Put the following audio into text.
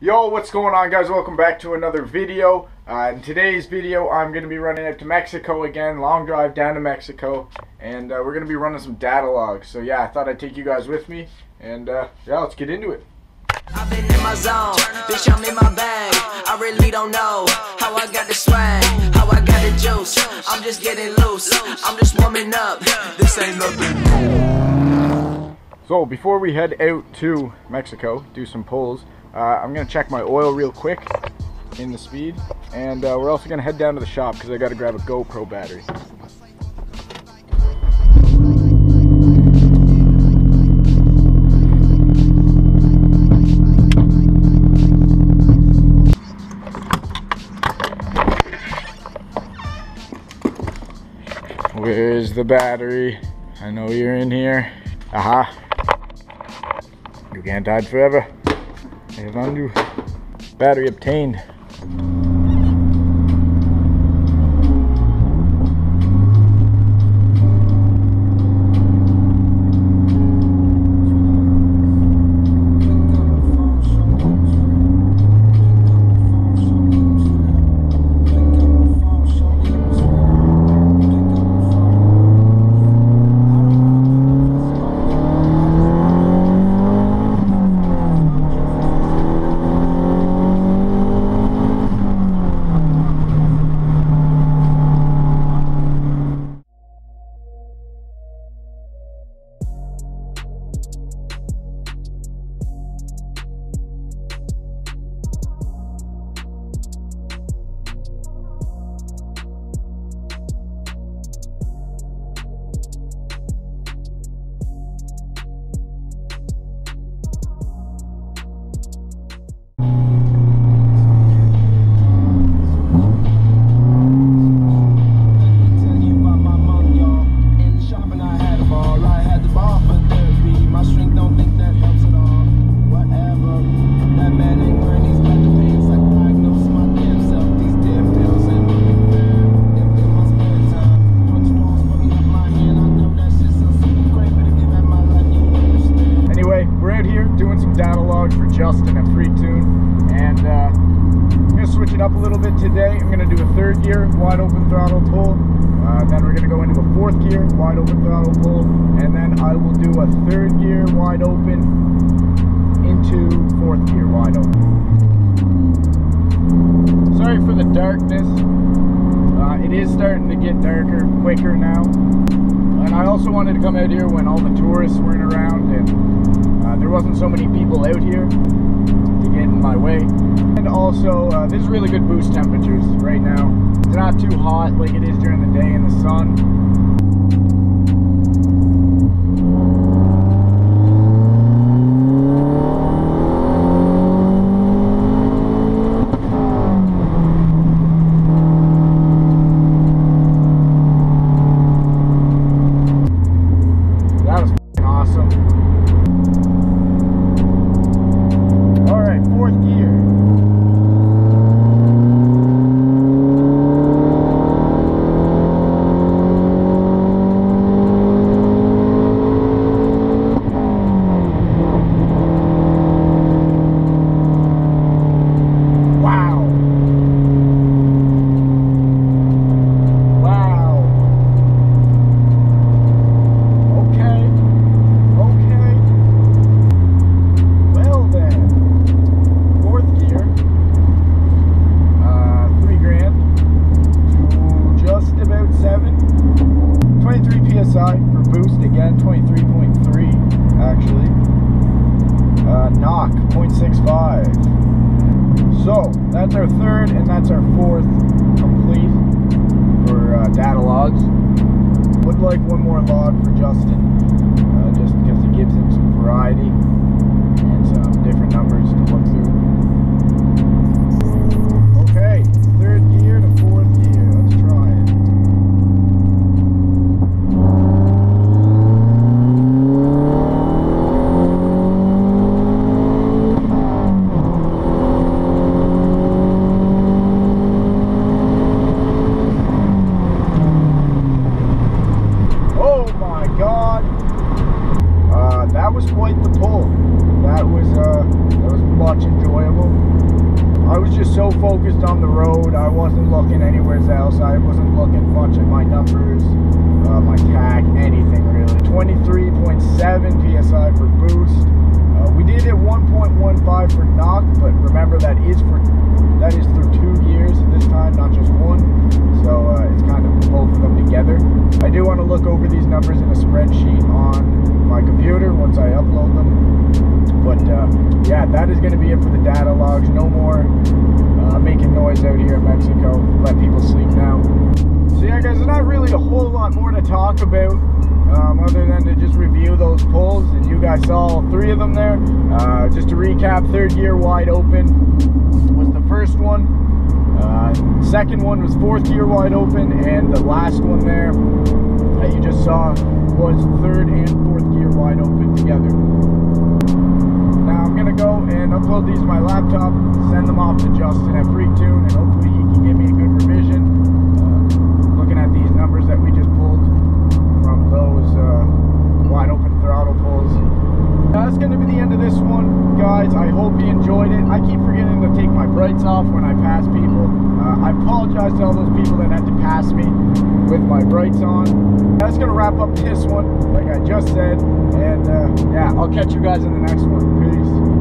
Yo, what's going on, guys? Welcome back to another video. In today's video, I'm going to be running out to Mexico again, long drive down to Mexico, and we're going to be running some data logs. So yeah, I thought I'd take you guys with me, and yeah, let's get into it. I've been in my zone, bitch, I'm in my bag. I really don't know how I got the swag, how I got the juice. I'm just getting loose, I'm just warming up. This ain't nothing. So before we head out to Mexico, do some pulls, I'm going to check my oil real quick in the speed, and we're also going to head down to the shop because I got to grab a GoPro battery. Where's the battery? I know you're in here. Aha. You can't hide forever. I have a new battery obtained. For Justin Freektune, and I'm going to switch it up a little bit today. I'm going to do a third gear wide open throttle pull, then we're going to go into a fourth gear wide open throttle pull, and then I will do a third gear wide open into fourth gear wide open. Sorry for the darkness. It is starting to get darker quicker now, and I also wanted to come out here when all the tourists weren't around and there wasn't so many people out here to get in my way. And also, this is really good boost temperatures right now. It's not too hot like it is during the day in the sun. For boost again, 23.3 actually. Knock 0.65. So that's our third and that's our fourth complete for data logs. Would like one more log for Justin, just because it gives him some variety and some different numbers to look through. Okay, third gear to fourth gear. Let's try it. That was quite the pull. That was much enjoyable. I was just so focused on the road, I wasn't looking anywhere else. I wasn't looking much at my numbers, my tach, anything really. 23.7 PSI for boost. We did hit 1.15 for knock, but remember that is through 2 gears this time, not just one. So it's kind of both of them together. I do want to look over these numbers in a spreadsheet on my computer once I upload them. But yeah, that is going to be it for the data logs. No more making noise out here in Mexico. Let people sleep now. So yeah, guys, there's not really a whole lot more to talk about other than to just review those pulls. And you guys saw all 3 of them there. Just to recap, third gear wide open was the first one. Second one was fourth gear wide open, and the last one there that you just saw was third and fourth gear wide open together. Now I'm gonna go and upload these to my laptop, send them off to Justin at Freektune, and hopefully he can give me a good revision. Looking at these numbers that we just pulled from those wide open throttle pulls. That's going to be the end of this one, guys. I hope you enjoyed it. I keep forgetting to take my brights off when I pass people. I apologize to all those people that had to pass me with my brights on. That's going to wrap up this one, like I just said. And yeah, I'll catch you guys in the next one. Peace.